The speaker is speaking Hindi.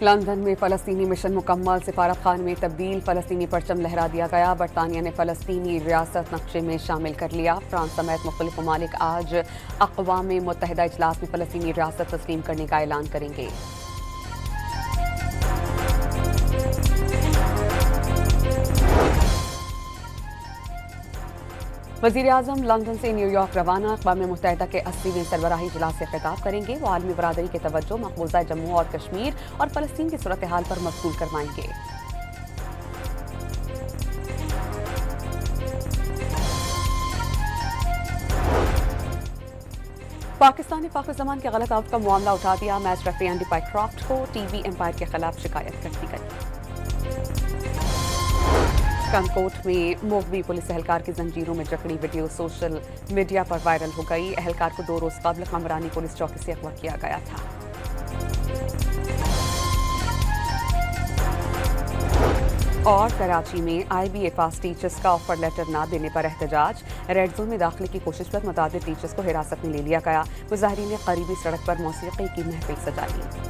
लंदन में फ़लस्तीनी मिशन मुकम्मल, सिफारत खान में तब्दील, फ़लस्तीनी परचम लहरा दिया गया। बरतानिया ने फ़लस्तीनी रियासत नक्शे में शामिल कर लिया। फ्रांस समेत मुख्तलिफ ममालिक आज अक़वाम मुत्तहिदा इजलास में फ़लस्तीनी रियासत तस्लीम करने का ऐलान करेंगे। वज़ीर-ए-आज़म लंदन से न्यूयॉर्क रवाना, अक़वाम मुत्तहिदा के 80वें सरबराही इजलास से खिताब करेंगे। वो आलमी बरादरी की तवज्जो मक़बूज़ा जम्मू और कश्मीर और फ़लस्तीन की सूरत हाल पर मबसूल करवाएंगे। पाकिस्तान ने फ़ाखर ज़मान के गलत आउट का मामला उठा दिया। मैच रेफरी एंडी पाइक्रॉफ्ट को टीवी एम्पायर के खिलाफ शिकायत कर दी गई। कनकोट में मोगवी पुलिस एहलकार की जंजीरों में जकड़ी वीडियो सोशल मीडिया पर वायरल हो गई। एहलकार को 2 रोज कबल कमरानी पुलिस चौकी से अगवा किया गया था। और कराची में IBFAS टीचर्स का ऑफर लेटर ना देने पर एहतजाज। रेड जोन में दाखिले की कोशिश पर मुतादिद टीचर्स को हिरासत में ले लिया गया। मुजाहिरीन ने करीबी सड़क पर मौसीकी की महफिल सजाई।